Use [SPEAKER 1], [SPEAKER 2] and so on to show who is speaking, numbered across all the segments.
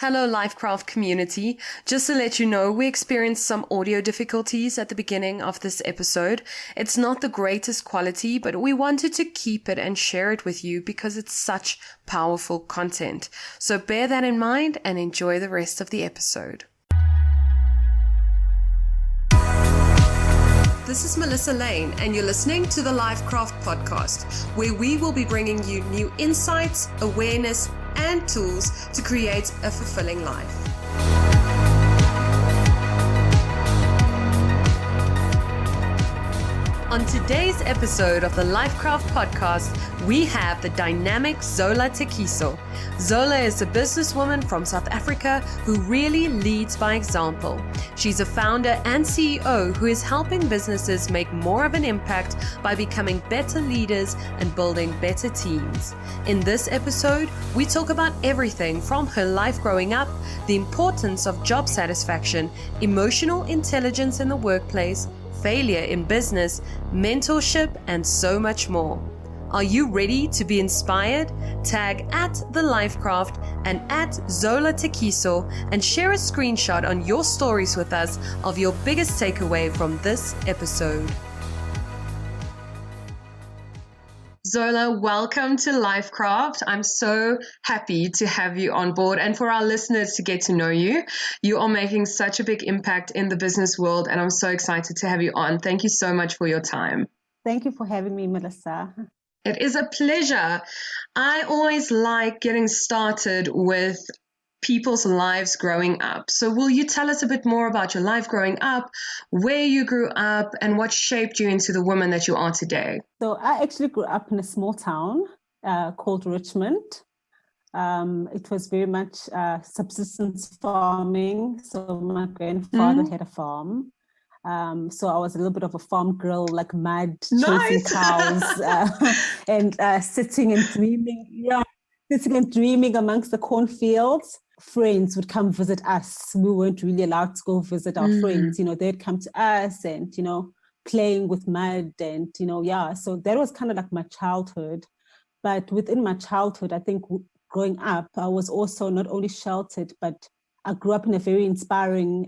[SPEAKER 1] Hello, LifeKraft community. Just to let you know, we experienced some audio difficulties at the beginning of this episode. It's not the greatest quality, but we wanted to keep it and share it with you because it's such powerful content. So bear that in mind and enjoy the rest of the episode. This is Melissa Lane, and you're listening to the LifeKraft Podcast, where we will be bringing you new insights, awareness, and tools to create a fulfilling life. On today's episode of the LifeKraft Podcast, we have the dynamic Zola Thekiso. Zola is a businesswoman from South Africa who really leads by example. She's a founder and CEO who is helping businesses make more of an impact by becoming better leaders and building better teams. In this episode, we talk about everything from her life growing up, the importance of job satisfaction, emotional intelligence in the workplace, failure in business, mentorship, and so much more. Are you ready to be inspired? Tag at the LifeKraft and at Zola Thekiso and share a screenshot on your stories with us of your biggest takeaway from this episode. Zola, welcome to LifeKraft. I'm so happy to have you on board and for our listeners to get to know you. You are making such a big impact in the business world, and I'm so excited to have you on. Thank you so much for your time.
[SPEAKER 2] Thank you for having me, Melissa.
[SPEAKER 1] It is a pleasure. I always like getting started with people's lives growing up. So will you tell us a bit more about your life growing up, where you grew up, and what shaped you into the woman that you are today?
[SPEAKER 2] So I actually grew up in a small town called Richmond. It was very much subsistence farming. So my grandfather had a farm. So I was a little bit of a farm girl, like mad, chasing cows and sitting and dreaming amongst the cornfields. Friends would come visit us. We weren't really allowed to go visit our friends. They'd come to us and, playing with mud and, So that was kind of like my childhood. But within my childhood, I think growing up, I was also not only sheltered, but I grew up in a very inspiring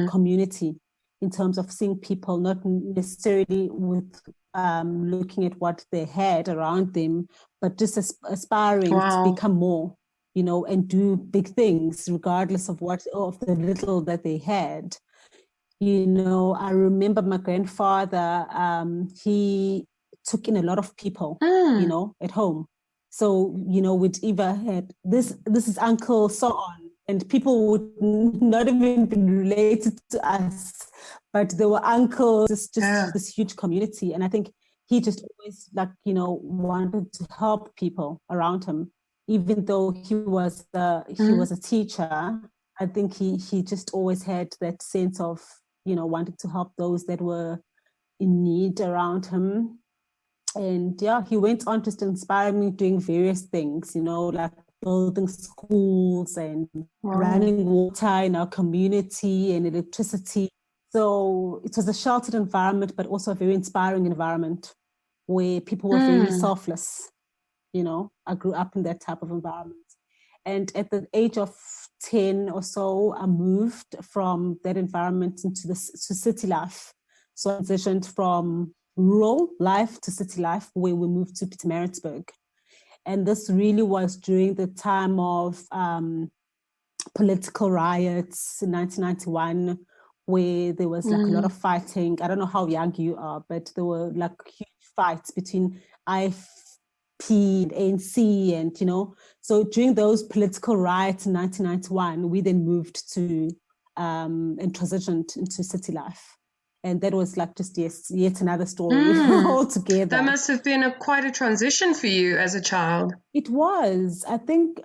[SPEAKER 2] community in terms of seeing people not necessarily with looking at what they had around them, but just aspiring to become more, and do big things regardless of the little that they had. I remember my grandfather, he took in a lot of people, at home. So, we'd either had this is uncle, so on. And people would not even be related to us, but they were uncles, just this huge community. And I think he just always wanted to help people around him, even though he was a teacher. I think he just always had that sense of, wanting to help those that were in need around him. And he went on just inspiring me doing various things, like building schools and running water in our community and electricity. So it was a sheltered environment, but also a very inspiring environment where people were very selfless. I grew up in that type of environment. And at the age of 10 or so, I moved from that environment to city life. So I transitioned from rural life to city life, where we moved to Pietermaritzburg. And this really was during the time of political riots in 1991, where there was like a lot of fighting. I don't know how young you are, but there were like huge fights between IFP and ANC, and so during those political riots in 1991, we then moved to and transitioned into city life. And that was like just yet another story altogether.
[SPEAKER 1] That must have been quite a transition for you as a child.
[SPEAKER 2] It was. I think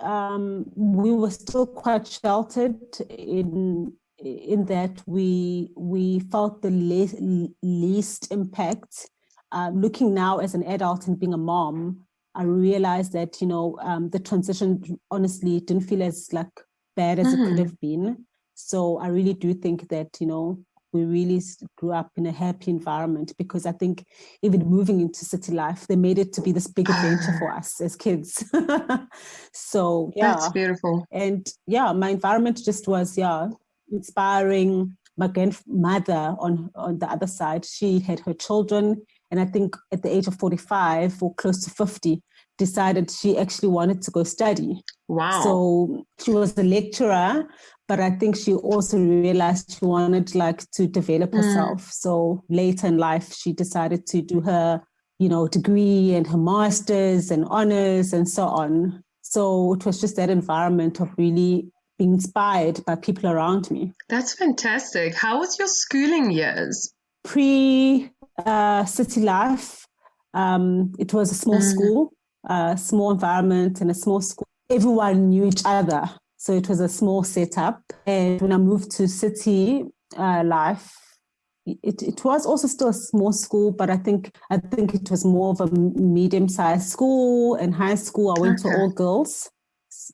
[SPEAKER 2] we were still quite sheltered in that we felt the least impact. Looking now as an adult and being a mom, I realized that the transition honestly didn't feel as like bad as it could have been. So I really do think that we really grew up in a happy environment, because I think even moving into city life, they made it to be this big adventure for us as kids. So, yeah.
[SPEAKER 1] That's beautiful.
[SPEAKER 2] And yeah, my environment just was, inspiring. My grandmother on the other side, she had her children. And I think at the age of 45 or close to 50, decided she actually wanted to go study.
[SPEAKER 1] Wow.
[SPEAKER 2] So she was a lecturer, but I think she also realized she wanted to develop herself. So later in life, she decided to do her, degree and her master's and honors and so on. So it was just that environment of really being inspired by people around me.
[SPEAKER 1] That's fantastic. How was your schooling years?
[SPEAKER 2] Pre-city life, it was a small school, a small environment and a small school. Everyone knew each other. So it was a small setup. And when I moved to city life, it was also still a small school, but I think it was more of a medium-sized school. And high school, I went to all girls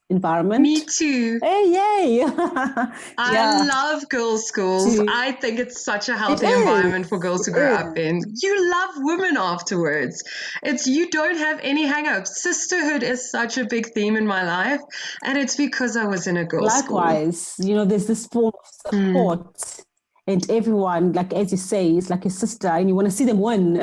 [SPEAKER 2] environment.
[SPEAKER 1] Me too.
[SPEAKER 2] Hey, yay.
[SPEAKER 1] I love girls' schools. I think it's such a healthy environment for girls to grow up in. You love women afterwards. You don't have any hang-ups. Sisterhood is such a big theme in my life, and it's because I was in a girls' school.
[SPEAKER 2] Likewise, there's this form of support. And everyone, as you say, is like a sister, and you want to see them win.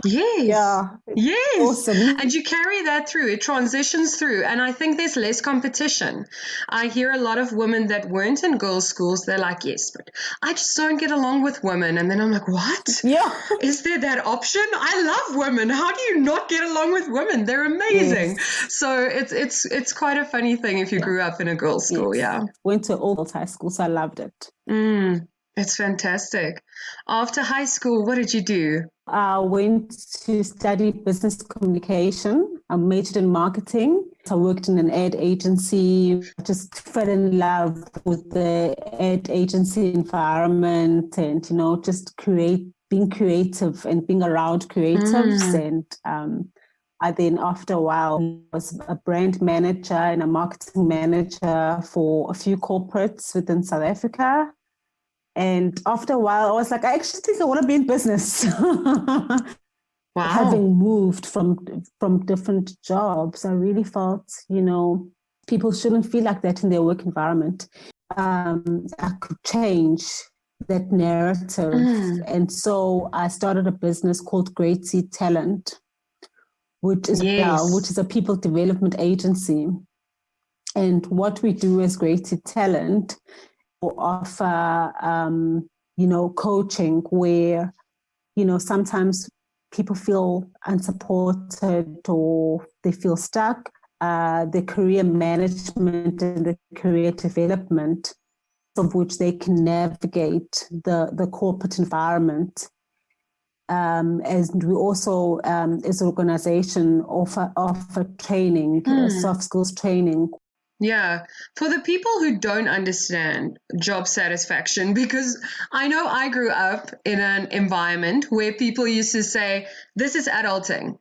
[SPEAKER 1] Yes.
[SPEAKER 2] Yeah.
[SPEAKER 1] Yes.
[SPEAKER 2] Awesome.
[SPEAKER 1] And you carry that through. It transitions through. And I think there's less competition. I hear a lot of women that weren't in girls' schools. They're like, yes, but I just don't get along with women. And then I'm like, what?
[SPEAKER 2] Yeah.
[SPEAKER 1] Is there that option? I love women. How do you not get along with women? They're amazing. Yes. So it's quite a funny thing if you grew up in a girls' school. Yes. Yeah.
[SPEAKER 2] Went to all girls high school, so I loved it.
[SPEAKER 1] It's fantastic. After high school, what did you do?
[SPEAKER 2] I went to study business communication. I majored in marketing. I worked in an ad agency. I just fell in love with the ad agency environment and, just being creative and being around creatives. And I then, after a while, was a brand manager and a marketing manager for a few corporates within South Africa. And after a while, I was like, I actually think I want to be in business.
[SPEAKER 1] Wow.
[SPEAKER 2] Having moved from different jobs, I really felt, people shouldn't feel like that in their work environment. I could change that narrative. And so I started a business called Great Seed Talent, which is a people development agency. And what we do as Great Seed Talent, offer, coaching where, sometimes people feel unsupported or they feel stuck. The career management and the career development of which they can navigate the corporate environment. As we also, as an organization, offer training, soft skills training.
[SPEAKER 1] Yeah, for the people who don't understand job satisfaction, because I know I grew up in an environment where people used to say, this is adulting.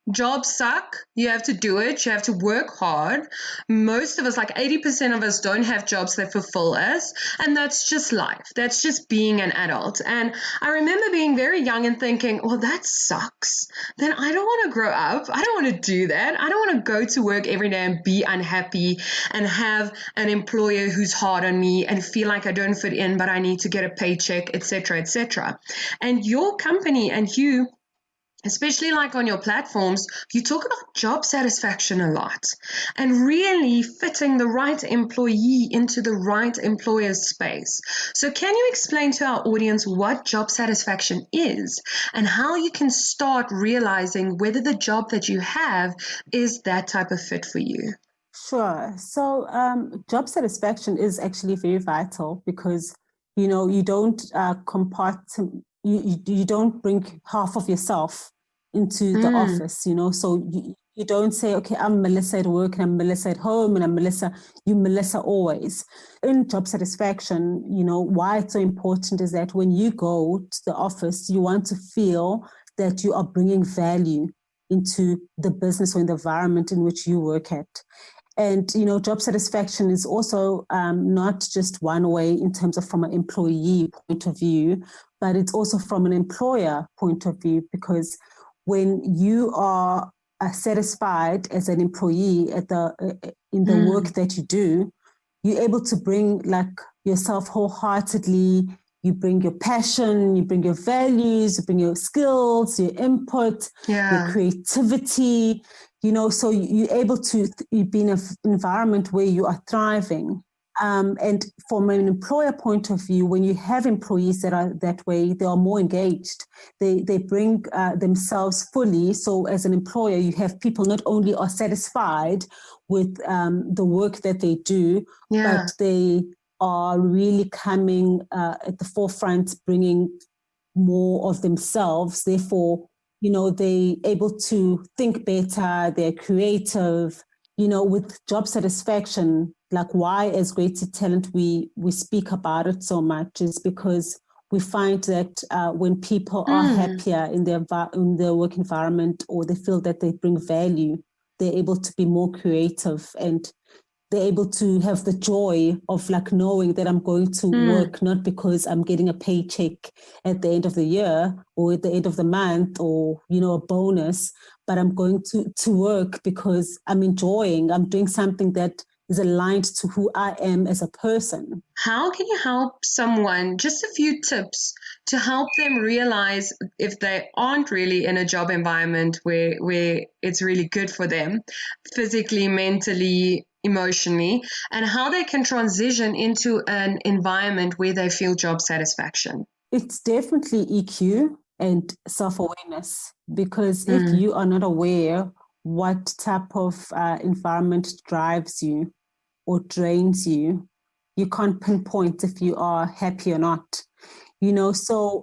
[SPEAKER 1] Jobs suck. You have to do it. You have to work hard. Most of us, 80% of us, don't have jobs that fulfill us. And that's just life. That's just being an adult. And I remember being very young and thinking, well, that sucks. Then I don't want to grow up. I don't want to do that. I don't want to go to work every day and be unhappy and have an employer who's hard on me and feel like I don't fit in, but I need to get a paycheck, etc., etc. And your company and you, especially on your platforms, you talk about job satisfaction a lot and really fitting the right employee into the right employer's space. So can you explain to our audience what job satisfaction is and how you can start realizing whether the job that you have is that type of fit for you?
[SPEAKER 2] Sure. So job satisfaction is actually very vital because, you don't you don't bring half of yourself into the office, so you don't say, okay, I'm Melissa at work and I'm Melissa at home and I'm Melissa, you Melissa always. In job satisfaction, why it's so important is that when you go to the office, you want to feel that you are bringing value into the business or in the environment in which you work at. And, job satisfaction is also not just one way in terms of from an employee point of view, but it's also from an employer point of view, because when you are satisfied as an employee in the work that you do, you're able to bring like yourself wholeheartedly. You bring your passion, you bring your values, you bring your skills, your input, your creativity, so you're able to be in an environment where you are thriving. And from an employer point of view, when you have employees that are that way, they are more engaged. They bring themselves fully. So as an employer, you have people not only are satisfied with the work that they do, but they are really coming at the forefront, bringing more of themselves. Therefore, they're able to think better, they're creative. With job satisfaction, like why as Greater Talent we speak about it so much is because we find that when people are happier in their work environment, or they feel that they bring value, they're able to be more creative, and they're able to have the joy of like knowing that I'm going to work, not because I'm getting a paycheck at the end of the year or at the end of the month, or, a bonus, but I'm going to work because I'm doing something that is aligned to who I am as a person.
[SPEAKER 1] How can you help someone, just a few tips to help them realize if they aren't really in a job environment where it's really good for them, physically, mentally, emotionally, and how they can transition into an environment where they feel job satisfaction?
[SPEAKER 2] It's definitely EQ and self-awareness, because if you are not aware what type of environment drives you or drains you, you can't pinpoint if you are happy or not. So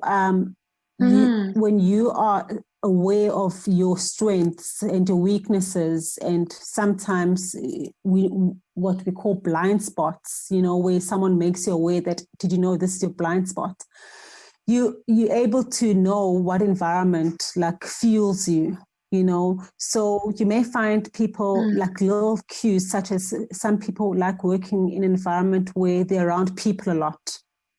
[SPEAKER 2] when you are aware of your strengths and your weaknesses, and sometimes what we call blind spots, where someone makes you aware that, did you know this is your blind spot? You're able to know what environment like fuels you, So you may find people like little cues, such as some people like working in an environment where they're around people a lot,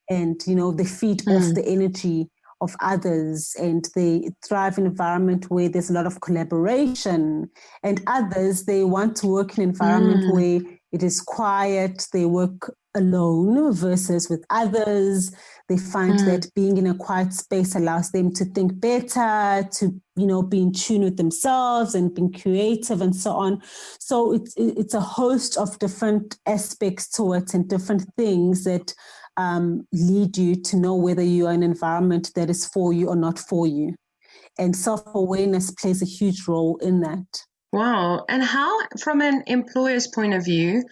[SPEAKER 2] and, they feed off the energy of others, and they thrive in an environment where there's a lot of collaboration. And others, they want to work in an environment where it is quiet, they work alone versus with others. They find that being in a quiet space allows them to think better, to, be in tune with themselves and being creative and so on. So it's a host of different aspects to it, and different things that lead you to know whether you are in an environment that is for you or not for you. And self-awareness plays a huge role in that.
[SPEAKER 1] Wow. And how, from an employer's point of view,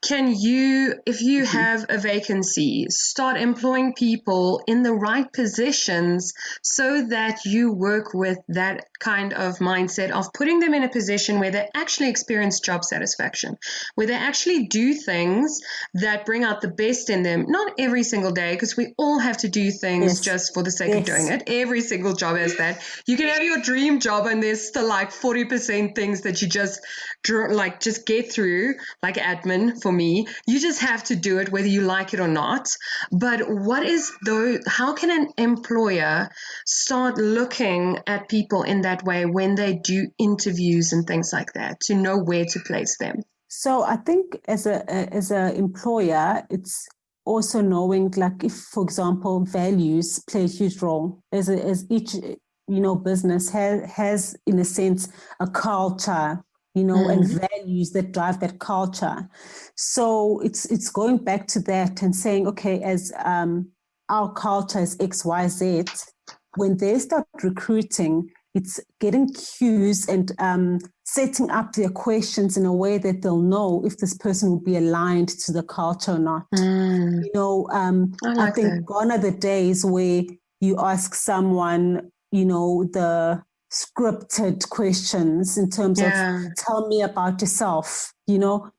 [SPEAKER 1] can you, if you have a vacancy, start employing people in the right positions so that you work with that kind of mindset of putting them in a position where they actually experience job satisfaction, where they actually do things that bring out the best in them? Not every single day, because we all have to do things just for the sake of doing it. Every single job has that. You can have your dream job and there's still like 40% things that you just get through, like admin for me. You just have to do it whether you like it or not. But how can an employer start looking at people in that way when they do interviews and things like that, to know where to place them?
[SPEAKER 2] So I think as a employer, it's also knowing, like, if, for example, values play a huge role, as each business has in a sense a culture, and values that drive that culture. So it's going back to that and saying, okay, as our culture is XYZ, when they start recruiting, it's getting cues and setting up their questions in a way that they'll know if this person will be aligned to the culture or not. I think gone are the days where you ask someone, the scripted questions in terms of tell me about yourself.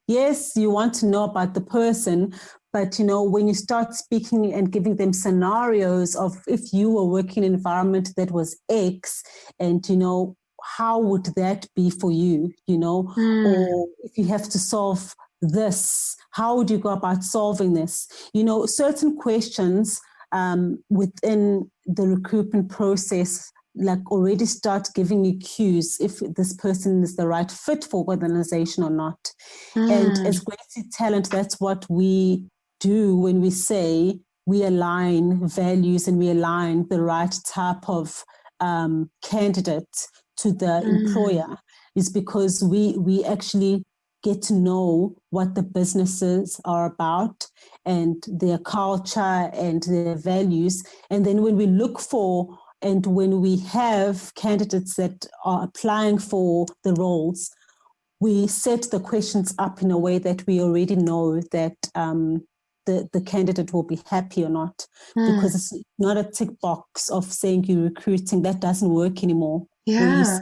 [SPEAKER 2] Yes, you want to know about the person, but when you start speaking and giving them scenarios of if you were working in an environment that was X, and how would that be for you, or if you have to solve this, how would you go about solving this? Certain questions within the recruitment process like already start giving you cues if this person is the right fit for organization or not. And as Gracie Talent, that's what we do when we say we align values and we align the right type of candidate to the employer, is because we actually get to know what the businesses are about and their culture and their values. And then when we look for and when we have candidates that are applying for the roles, we set the questions up in a way that we already know that the candidate will be happy or not, because it's not a tick box of saying you're recruiting. That doesn't work anymore.
[SPEAKER 1] Yeah.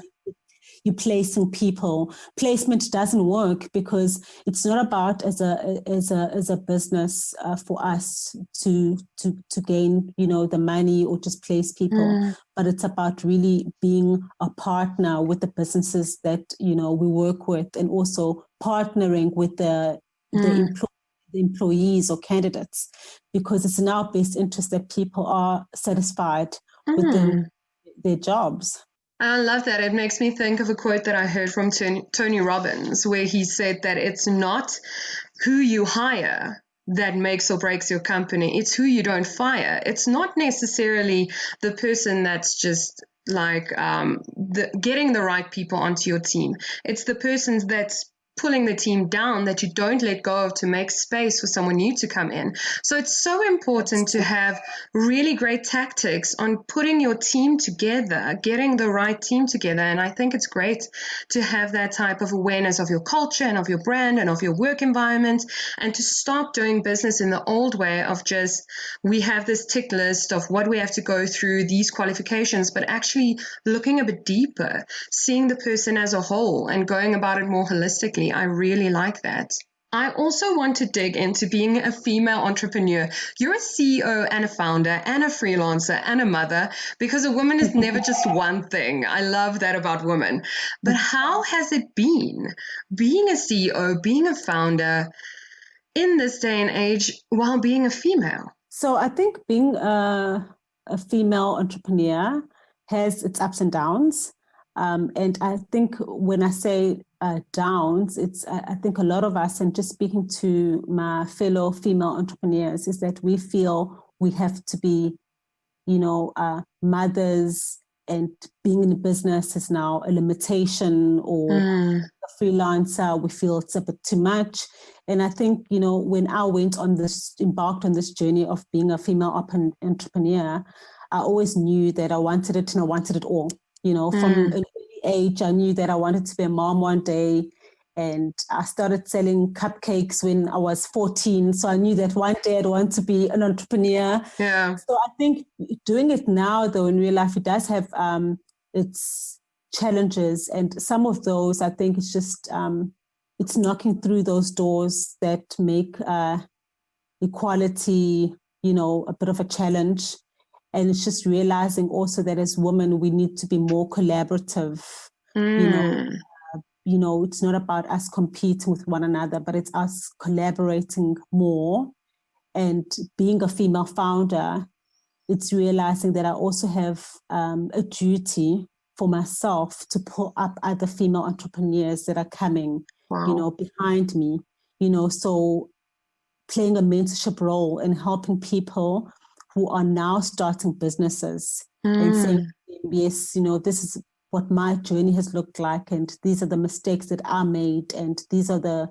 [SPEAKER 2] You're placing people. Placement doesn't work because it's not about as a business for us to gain the money or just place people, but it's about really being a partner with the businesses that we work with, and also partnering with the employees or candidates, because it's in our best interest that people are satisfied with their jobs.
[SPEAKER 1] I love that. It makes me think of a quote that I heard from Tony Robbins, where he said that it's not who you hire that makes or breaks your company. It's who you don't fire. It's not necessarily the person that's just like getting the right people onto your team. It's the person that's pulling the team down that you don't let go of to make space for someone new to come in. So it's so important to have really great tactics on putting your team together, getting the right team together. And I think it's great to have that type of awareness of your culture and of your brand and of your work environment, and to stop doing business in the old way of just, we have this tick list of what we have to go through, these qualifications, but actually looking a bit deeper, seeing the person as a whole and going about it more holistically. I really like that. I also want to dig into being a female entrepreneur. You're a CEO and a founder and a freelancer and a mother, because a woman is never just one thing. I love that about women. But how has it been being a CEO, being a founder in this day and age while being a female?
[SPEAKER 2] So I think being a female entrepreneur has its ups and downs. And I think when I say downs, it's I think a lot of us, and just speaking to my fellow female entrepreneurs, is that we feel we have to be, mothers, and being in business is now a limitation, or a freelancer, we feel it's a bit too much. And I think, when I embarked on this journey of being a female entrepreneur, I always knew that I wanted it, and I wanted it all. From an early age, I knew that I wanted to be a mom one day, and I started selling cupcakes when I was 14. So I knew that one day I'd want to be an entrepreneur.
[SPEAKER 1] Yeah.
[SPEAKER 2] So I think doing it now, though, in real life, it does have its challenges, and some of those, I think, it's just it's knocking through those doors that make equality, a bit of a challenge. And it's just realizing also that as women, we need to be more collaborative. It's not about us competing with one another, but it's us collaborating more. And being a female founder, it's realizing that I also have a duty for myself to pull up other female entrepreneurs that are coming, behind me. So playing a mentorship role and helping people who are now starting businesses and saying, yes, this is what my journey has looked like, and these are the mistakes that I made, and these are the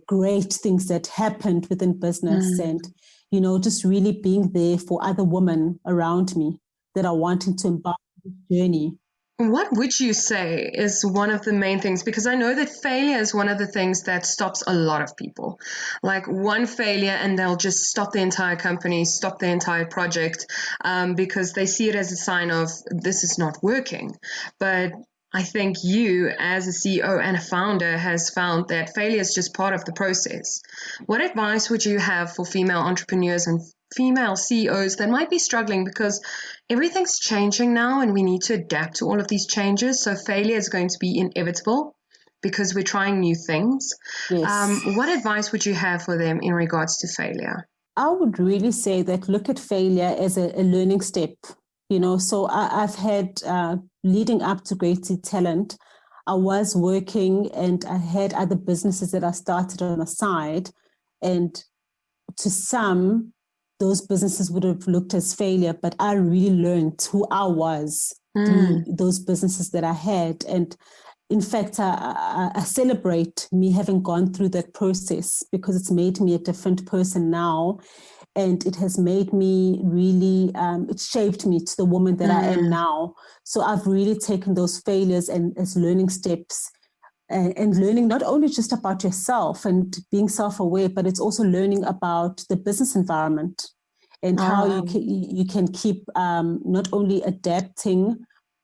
[SPEAKER 2] great things that happened within business, and just really being there for other women around me that are wanting to embark on this journey.
[SPEAKER 1] What would you say is one of the main things? Because I know that failure is one of the things that stops a lot of people. Like one failure and they'll just stop the entire company, stop the entire project, because they see it as a sign of this is not working. But I think you, as a CEO and a founder, has found that failure is just part of the process. What advice would you have for female entrepreneurs and female CEOs that might be struggling because everything's changing now and we need to adapt to all of these changes. So failure is going to be inevitable because we're trying new things.
[SPEAKER 2] Yes.
[SPEAKER 1] What advice would you have for them in regards to failure?
[SPEAKER 2] I would really say that look at failure as a learning step. So I've had, leading up to Great Sea Talent, I was working and I had other businesses that I started on the side. And to some, those businesses would have looked as failure, but I really learned who I was through those businesses that I had. And in fact, I celebrate me having gone through that process because it's made me a different person now. And it has made me really, it shaped me to the woman that I am now. So I've really taken those failures and as learning steps and learning not only just about yourself and being self-aware, but it's also learning about the business environment and how you can keep not only adapting,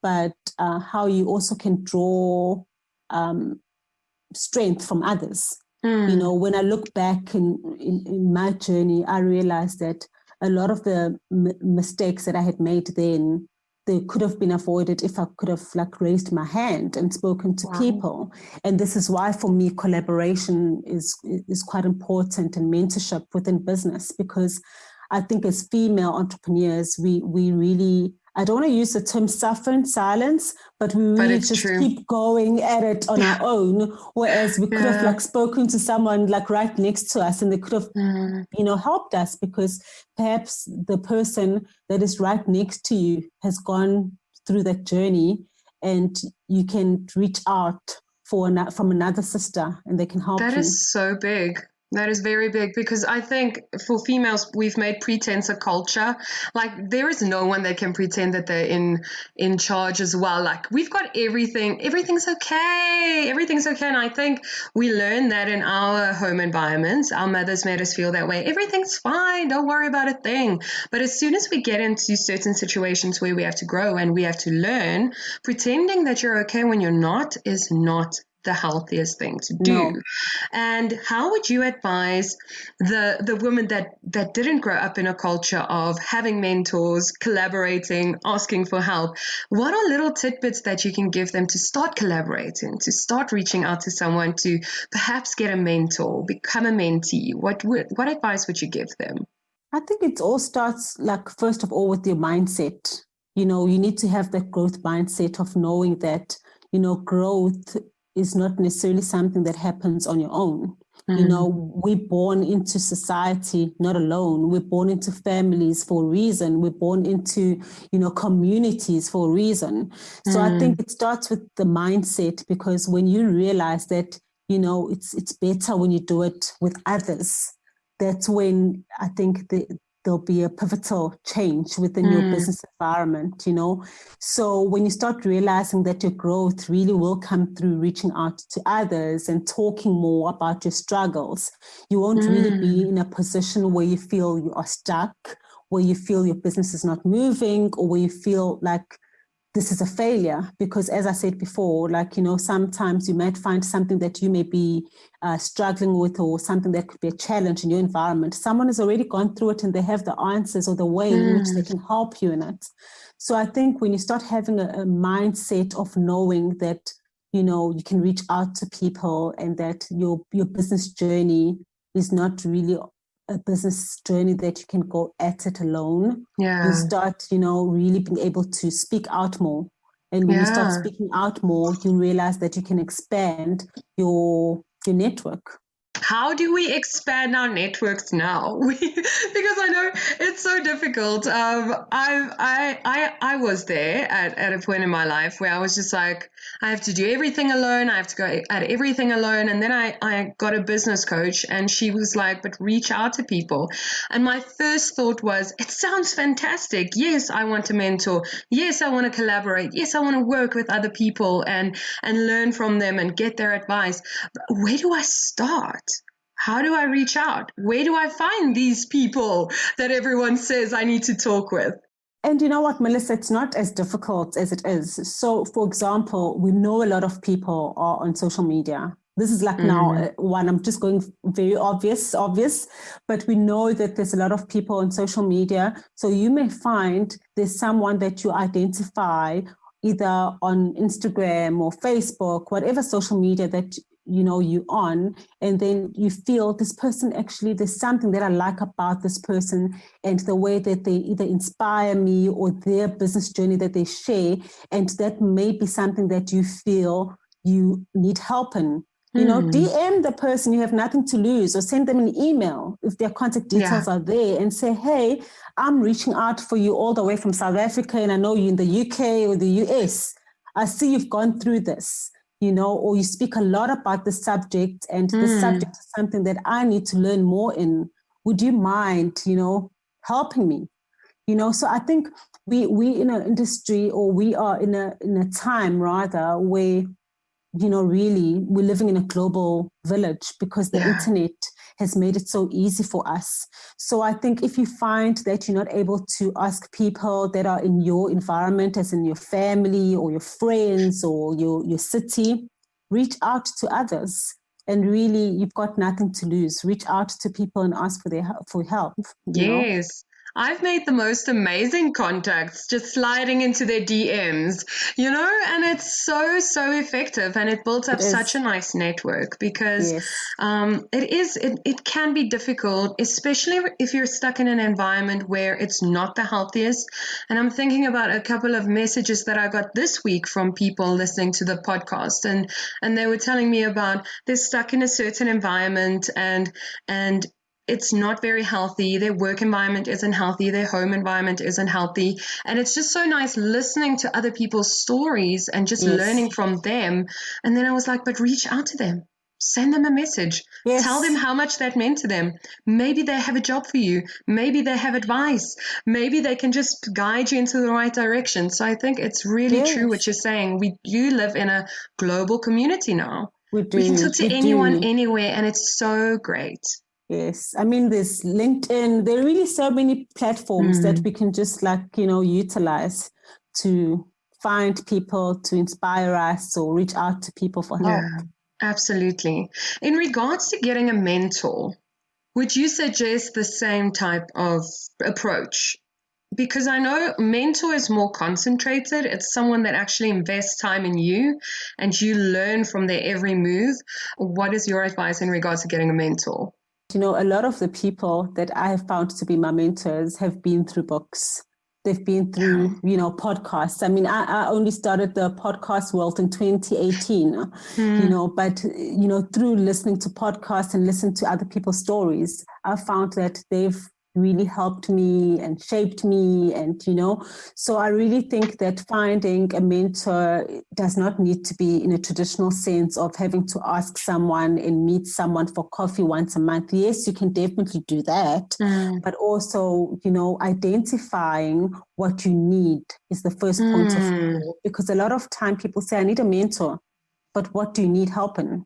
[SPEAKER 2] but how you also can draw strength from others. When I look back in my journey, I realized that a lot of the mistakes that I had made then, they could have been avoided if I could have raised my hand and spoken to people. And this is why for me, collaboration is quite important and mentorship within business, because I think as female entrepreneurs, we really, I don't want to use the term suffer in silence, but we really just keep going at it on our own. Whereas we could have spoken to someone right next to us and they could have, helped us, because perhaps the person that is right next to you has gone through that journey and you can reach out from another sister and they can help you.
[SPEAKER 1] That is so big. That is very big, because I think for females, we've made pretense a culture. There is no one that can pretend that they're in charge as well. We've got everything. Everything's okay. Everything's okay. And I think we learned that in our home environments. Our mothers made us feel that way. Everything's fine. Don't worry about a thing. But as soon as we get into certain situations where we have to grow and we have to learn, pretending that you're okay when you're not is not the healthiest thing to do.
[SPEAKER 2] No.
[SPEAKER 1] And how would you advise the women that didn't grow up in a culture of having mentors, collaborating, asking for help? What are little tidbits that you can give them to start collaborating, to start reaching out to someone, to perhaps get a mentor, become a mentee? What advice would you give them?
[SPEAKER 2] I think it all starts first of all with your mindset. You need to have that growth mindset of knowing that, growth is not necessarily something that happens on your own. We're born into society, not alone. We're born into families for a reason. We're born into, communities for a reason. So I think it starts with the mindset, because when you realize that, it's better when you do it with others, that's when I think there'll be a pivotal change within your business environment, So when you start realizing that your growth really will come through reaching out to others and talking more about your struggles, you won't really be in a position where you feel you are stuck, where you feel your business is not moving, or where you feel like this is a failure. Because as I said before, sometimes you might find something that you may be struggling with, or something that could be a challenge in your environment. Someone has already gone through it and they have the answers or the way in which they can help you in it. So I think when you start having a mindset of knowing that, you can reach out to people and that your business journey is not really a business journey that you can go at it alone. You start, really being able to speak out more. And when you start speaking out more, you realize that you can expand your network.
[SPEAKER 1] How do we expand our networks now? Because I know it's so difficult. I was there at a point in my life where I was just like, I have to do everything alone. I have to go at everything alone. And then I got a business coach and she was like, but reach out to people. And my first thought was, it sounds fantastic. Yes, I want to mentor. Yes, I want to collaborate. Yes, I want to work with other people and learn from them and get their advice. But where do I start? How do I reach out? Where do I find these people that everyone says I need to talk with?
[SPEAKER 2] And you know what, Melissa, it's not as difficult as it is. So, for example, we know a lot of people are on social media. This is like now one, I'm just going very obvious, but we know that there's a lot of people on social media. So you may find there's someone that you identify either on Instagram or Facebook, whatever social media that you on, and then you feel this person, actually there's something that I like about this person and the way that they either inspire me or their business journey that they share, and that may be something that you feel you need help in. DM the person, you have nothing to lose, or send them an email if their contact details are there, and say, hey, I'm reaching out for you all the way from South Africa, and I know you in the UK or the US. I see you've gone through this, or you speak a lot about the subject, and the subject is something that I need to learn more in. Would you mind, helping me? So I think we in an industry, or we are in a time rather where really we're living in a global village, because the internet has made it so easy for us. So I think if you find that you're not able to ask people that are in your environment, as in your family or your friends or your city, reach out to others. And really, you've got nothing to lose. Reach out to people and ask for help.
[SPEAKER 1] Yes. I've made the most amazing contacts just sliding into their DMs, and it's so effective, and it builds up such a nice network, because it can be difficult, especially if you're stuck in an environment where it's not the healthiest. And I'm thinking about a couple of messages that I got this week from people listening to the podcast, and they were telling me about they're stuck in a certain environment, and it's not very healthy. Their work environment isn't healthy. Their home environment isn't healthy. And it's just so nice listening to other people's stories and just learning from them. And then I was like, but reach out to them. Send them a message.
[SPEAKER 2] Yes.
[SPEAKER 1] Tell them how much that meant to them. Maybe they have a job for you. Maybe they have advice. Maybe they can just guide you into the right direction. So I think it's really true what you're saying. We do live in a global community now. We can talk to anyone, anywhere, and it's so great.
[SPEAKER 2] Yes. I mean, there's LinkedIn. There are really so many platforms that we can just utilize to find people to inspire us or reach out to people for help.
[SPEAKER 1] Yeah, absolutely. In regards to getting a mentor, would you suggest the same type of approach? Because I know mentor is more concentrated. It's someone that actually invests time in you and you learn from their every move. What is your advice in regards to getting a mentor?
[SPEAKER 2] A lot of the people that I have found to be my mentors have been through books. They've been through, podcasts. I mean, I only started the podcast world in 2018, but, through listening to podcasts and listening to other people's stories, I found that they've really helped me and shaped me. And, so I really think that finding a mentor does not need to be in a traditional sense of having to ask someone and meet someone for coffee once a month. Yes, you can definitely do that. But also, identifying what you need is the first point of view, because a lot of time people say, I need a mentor, but what do you need help in?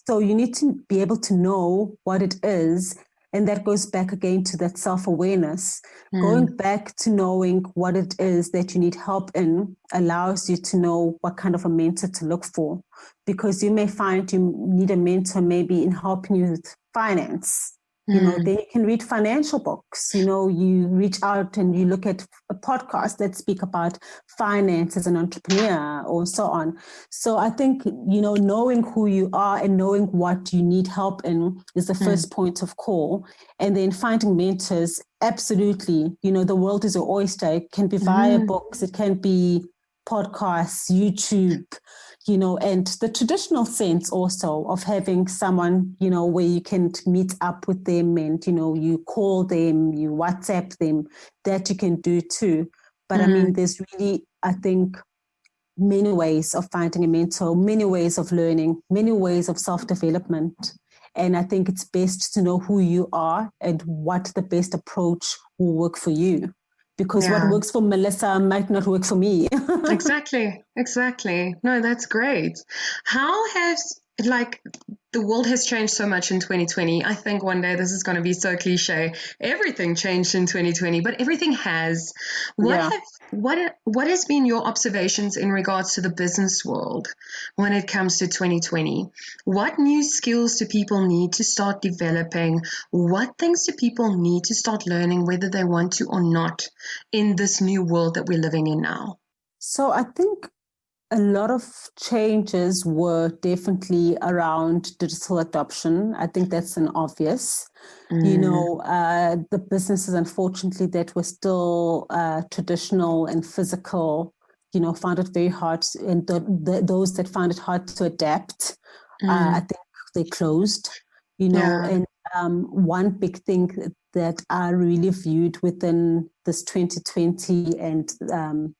[SPEAKER 2] So you need to be able to know what it is. And that goes back again to that self-awareness. Going back to knowing what it is that you need help in allows you to know what kind of a mentor to look for. Because you may find you need a mentor maybe in helping you with finance. Then you can read financial books. You reach out and you look at a podcast that speak about finance as an entrepreneur or so on. So I think, knowing who you are and knowing what you need help in is the first point of call. And then finding mentors, absolutely. The world is your oyster. It can be via books. It can be podcasts, YouTube, and the traditional sense also of having someone, where you can meet up with them and, you call them, you WhatsApp them, that you can do too. But I mean, there's really, I think, many ways of finding a mentor, many ways of learning, many ways of self-development. And I think it's best to know who you are and what the best approach will work for you. Because what works for Melissa might not work for me.
[SPEAKER 1] Exactly. No, that's great. How has, the world has changed so much in 2020. I think one day this is going to be so cliche. Everything changed in 2020, but everything has. What have What has been your observations in regards to the business world when it comes to 2020? What new skills do people need to start developing? What things do people need to start learning, whether they want to or not, in this new world that we're living in now?
[SPEAKER 2] So I think a lot of changes were definitely around digital adoption. I think that's an obvious. The businesses, unfortunately, that were still traditional and physical, found it very hard. And those that found it hard to adapt, I think they closed, And one big thing that I really viewed within this 2020 and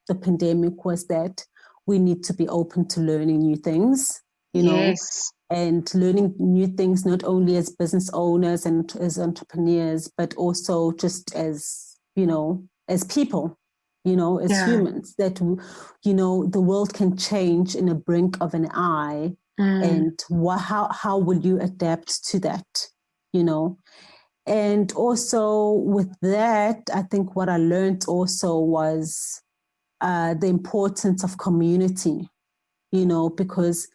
[SPEAKER 2] the pandemic was that we need to be open to learning new things,
[SPEAKER 1] Yes.
[SPEAKER 2] And learning new things, not only as business owners and as entrepreneurs, but also just as, as people, as humans, that, the world can change in a blink of an eye. And how will you adapt to that, And also with that, I think what I learned also was the importance of community, because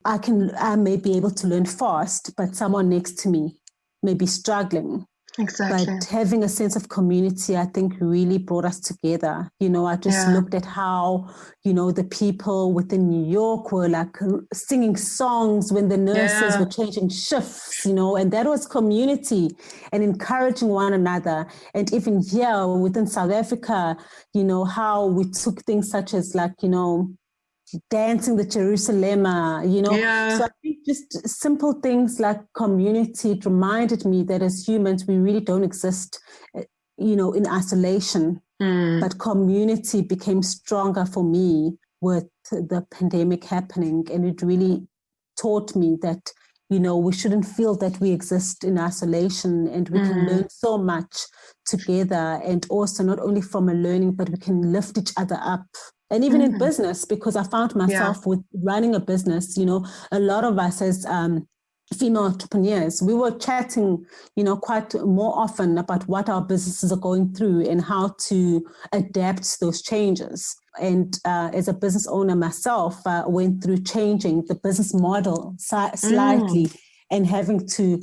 [SPEAKER 2] I may be able to learn fast, but someone next to me may be struggling.
[SPEAKER 1] Exactly.
[SPEAKER 2] But having a sense of community, I think, really brought us together. I just looked at how, the people within New York were like singing songs when the nurses were changing shifts, and that was community and encouraging one another. And even here within South Africa, how we took things such as like, dancing the Jerusalem, So I think just simple things like community, it reminded me that as humans, we really don't exist, in isolation. But community became stronger for me with the pandemic happening. And it really taught me that, we shouldn't feel that we exist in isolation, and we can learn so much together. And also not only from a learning, but we can lift each other up. And even in business, because I found myself with running a business, a lot of us as female entrepreneurs, we were chatting, quite more often about what our businesses are going through and how to adapt to those changes. And as a business owner myself, I went through changing the business model slightly and having to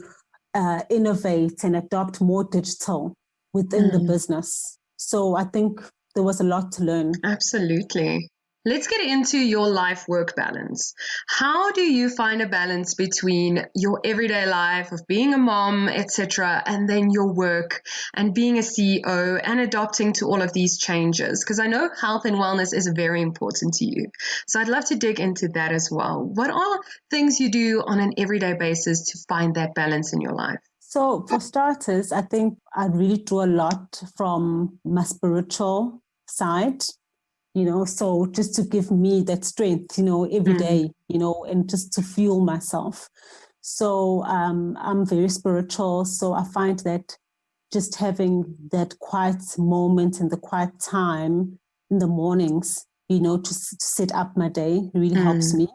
[SPEAKER 2] innovate and adopt more digital within the business. So I think there was a lot to learn.
[SPEAKER 1] Absolutely. Let's get into your life-work balance. How do you find a balance between your everyday life of being a mom, etc., and then your work and being a CEO and adapting to all of these changes? Because I know health and wellness is very important to you. So I'd love to dig into that as well. What are things you do on an everyday basis to find that balance in your life?
[SPEAKER 2] So for starters, I think I really draw a lot from my spiritual side, so just to give me that strength, every day, and just to fuel myself. So I'm very spiritual. So I find that just having that quiet moment and the quiet time in the mornings, just to set up my day really helps me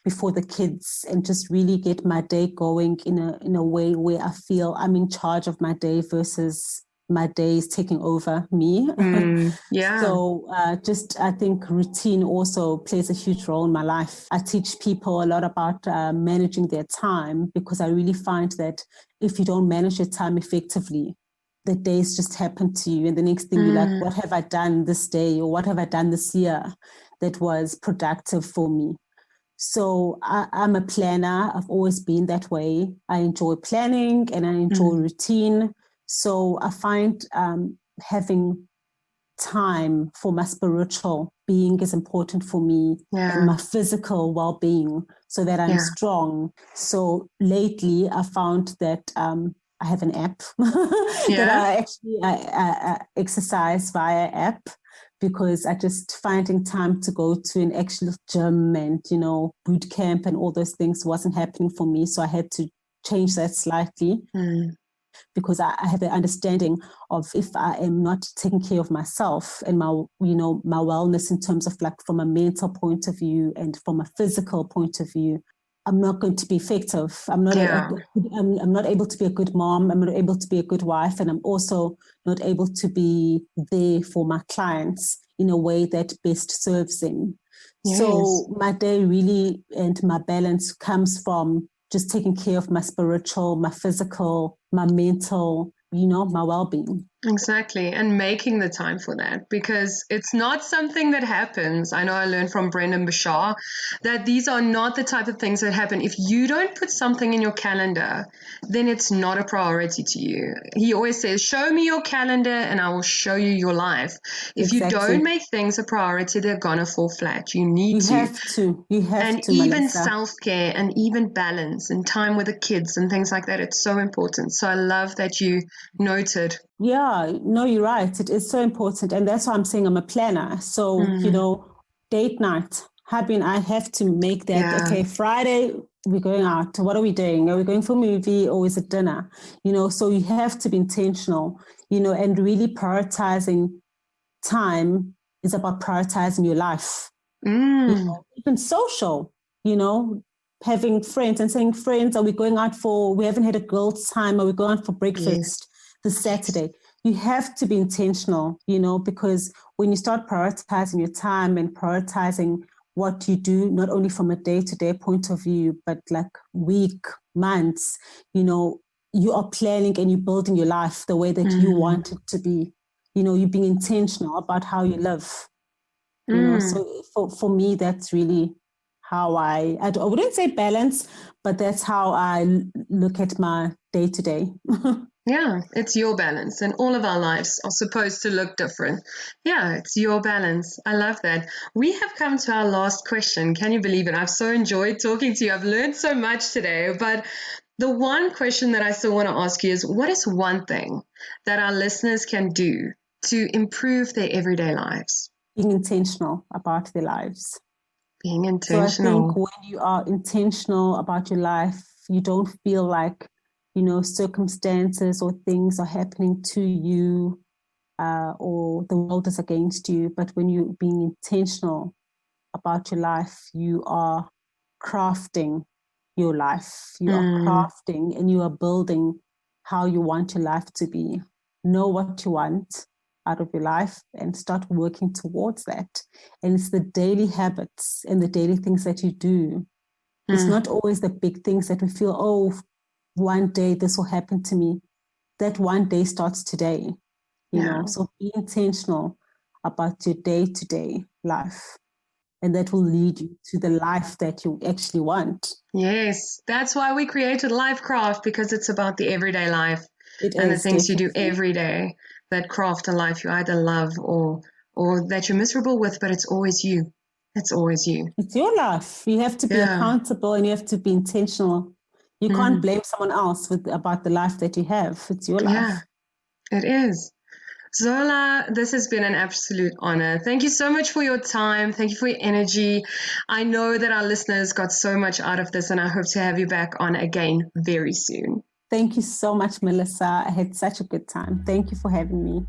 [SPEAKER 2] before the kids, and just really get my day going in a way where I feel I'm in charge of my day versus my day is taking over me. So I think routine also plays a huge role in my life. I teach people a lot about managing their time, because I really find that if you don't manage your time effectively, the days just happen to you. And the next thing you're like, what have I done this day, or what have I done this year that was productive for me? So I'm a planner. I've always been that way. I enjoy planning and I enjoy routine. So I find having time for my spiritual being is important for me, and my physical well-being, so that I'm strong. So lately I found that I have an app that I exercise via app, because I just finding time to go to an actual gym and, boot camp and all those things wasn't happening for me. So I had to change that slightly. Because I have an understanding of, if I am not taking care of myself and my wellness in terms of like from a mental point of view and from a physical point of view, I'm not going to be effective. I'm not able to be a good mom. I'm not able to be a good wife. And I'm also not able to be there for my clients in a way that best serves them.
[SPEAKER 1] Yes.
[SPEAKER 2] So my day really and my balance comes from just taking care of my spiritual, my physical, my mental, my well-being.
[SPEAKER 1] Exactly. And making the time for that, because it's not something that happens. I know I learned from Brendan Bashar that these are not the type of things that happen. If you don't put something in your calendar, then it's not a priority to you. He always says, show me your calendar and I will show you your life. If you don't make things a priority, they're going to fall flat. You need to.
[SPEAKER 2] You have
[SPEAKER 1] and
[SPEAKER 2] to,
[SPEAKER 1] even
[SPEAKER 2] Melissa.
[SPEAKER 1] Self-care and even balance and time with the kids and things like that. It's so important. So I love that you noted.
[SPEAKER 2] Yeah, no, you're right. It is so important. And that's why I'm saying I'm a planner. So, date night, hubby and I have to make that, okay, Friday, we're going out. What are we doing? Are we going for a movie or is it dinner? So you have to be intentional, and really prioritizing time is about prioritizing your life. Even social, having friends and saying, friends, are we going out we haven't had a girls' time, are we going out for breakfast this Saturday? You have to be intentional, because when you start prioritizing your time and prioritizing what you do, not only from a day-to-day point of view, but like week, months, you are planning and you're building your life the way that you want it to be. You're being intentional about how you live. So for me, that's really how I wouldn't say balance, but that's how I look at my day-to-day.
[SPEAKER 1] Yeah, it's your balance, and all of our lives are supposed to look different. Yeah, it's your balance. I love that. We have come to our last question. Can you believe it? I've so enjoyed talking to you. I've learned so much today, but the one question that I still want to ask you is, what is one thing that our listeners can do to improve their everyday lives?
[SPEAKER 2] Being intentional about their lives.
[SPEAKER 1] Being intentional.
[SPEAKER 2] So I think when you are intentional about your life, you don't feel like, circumstances or things are happening to you or the world is against you. But when you're being intentional about your life, you are crafting your life. You are crafting and you are building how you want your life to be. Know what you want out of your life and start working towards that. And it's the daily habits and the daily things that you do. It's not always the big things that we feel, one day this will happen to me. That one day starts today, you know. So be intentional about your day-to-day life. And that will lead you to the life that you actually want.
[SPEAKER 1] Yes, that's why we created LifeKraft, because it's about the everyday life and the things you do every day that craft a life you either love or that you're miserable with, but it's always you. It's always you.
[SPEAKER 2] It's your life. You have to be accountable and you have to be intentional. You can't blame someone else about the life that you have. It's your life.
[SPEAKER 1] Yeah, it is. Zola, this has been an absolute honor. Thank you so much for your time. Thank you for your energy. I know that our listeners got so much out of this, and I hope to have you back on again very soon.
[SPEAKER 2] Thank you so much, Melissa. I had such a good time. Thank you for having me.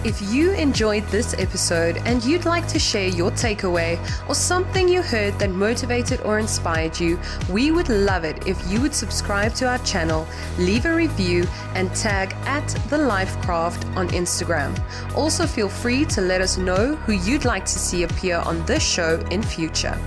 [SPEAKER 1] If you enjoyed this episode and you'd like to share your takeaway or something you heard that motivated or inspired you, we would love it if you would subscribe to our channel, leave a review, and tag @TheLifeKraft on Instagram. Also, feel free to let us know who you'd like to see appear on this show in future.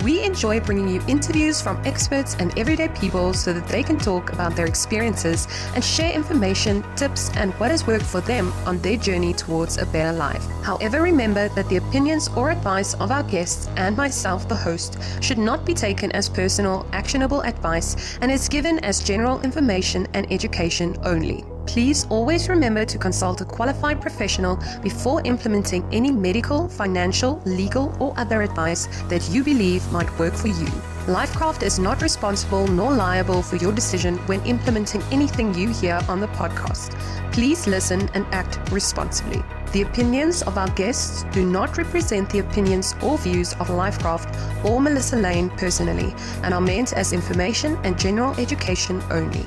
[SPEAKER 1] We enjoy bringing you interviews from experts and everyday people so that they can talk about their experiences and share information, tips, and what has worked for them on their journey towards a better life. However, remember that the opinions or advice of our guests and myself, the host, should not be taken as personal, actionable advice and is given as general information and education only. Please always remember to consult a qualified professional before implementing any medical, financial, legal, or other advice that you believe might work for you. LifeKraft is not responsible nor liable for your decision when implementing anything you hear on the podcast. Please listen and act responsibly. The opinions of our guests do not represent the opinions or views of LifeKraft or Melissa Lane personally and are meant as information and general education only.